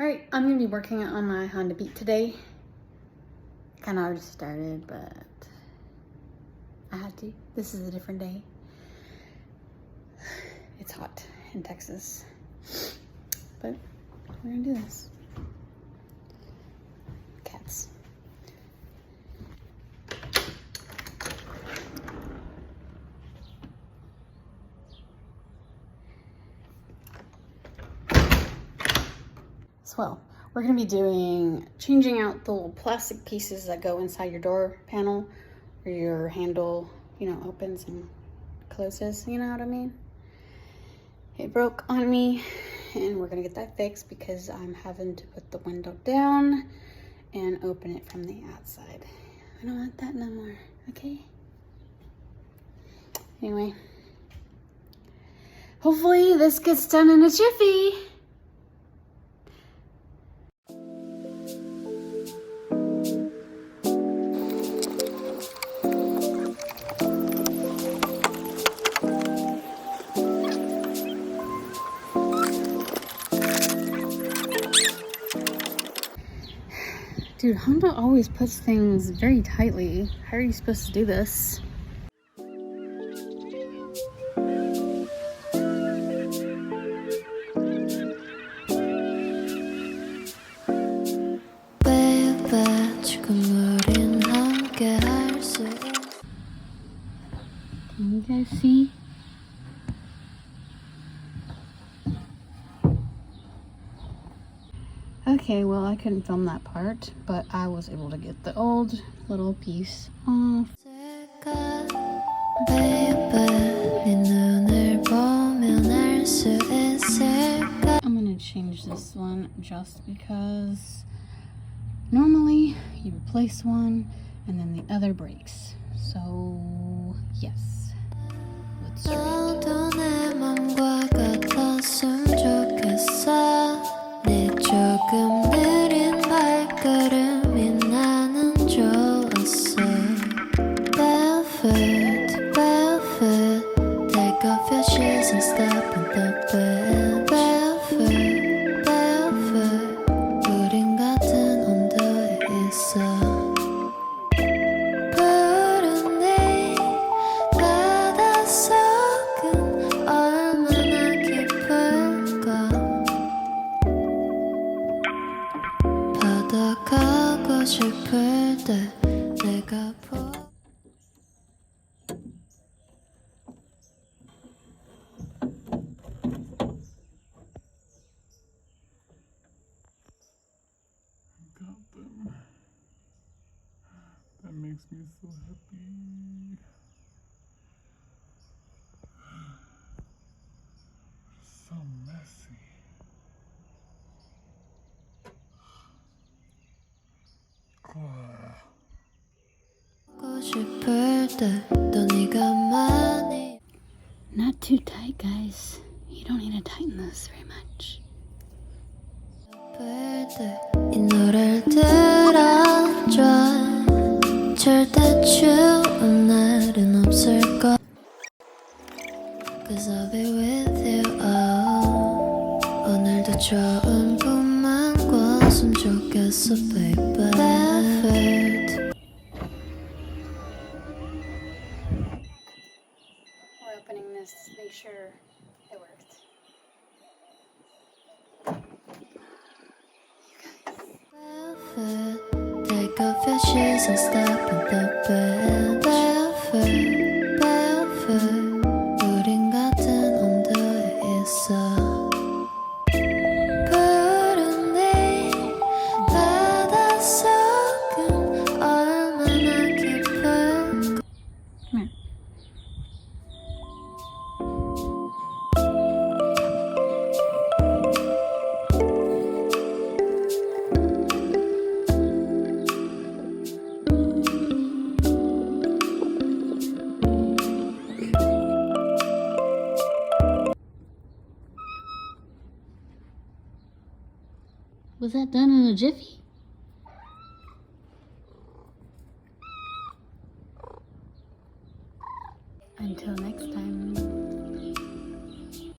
Alright, I'm gonna be working on my Honda Beat today. Kinda already started, but I had to. This is a different day. It's hot in Texas, but we're gonna do this. Cats. Well, we're gonna be changing out the little plastic pieces that go inside your door panel where your handle, opens and closes, you know what I mean? It broke on me and we're gonna get that fixed because I'm having to put the window down and open it from the outside. I don't want that no more, okay? Anyway, hopefully this gets done in a jiffy. Dude, Honda always puts things very tightly. How are you supposed to do this? Can you guys see? Okay, well, I couldn't film that part, but I was able to get the old little piece off. I'm gonna change this one just because normally you replace one and then the other breaks. So, yes. Let's start. 조금 느린 발걸음이 나는 좋았어. Barefoot, barefoot, take off your shoes and step in the bed. Barefoot, barefoot, 우린 같은 온도에 있어. 푸른 네 바닷속은 얼마나 깊을까. 가고 싶을 때 내가 got them. That makes me so happy. So messy. Not too tight, guys. You don't need to tighten this very much. 이 노래를 들어줘. 절대 추운 날은 없을 거. 'Cause I'll be with you. Oh, 오늘도 좋은 꿈만 꿨으면 좋겠어, baby. Barefoot. We're opening this to make sure it worked. Barefoot, take off your shoes and step in the bed. Barefoot, barefoot, 우린 같은 온도에 있어. 푸른 네 바닷속은 얼마나 깊을까. Come here. Was that done in a jiffy?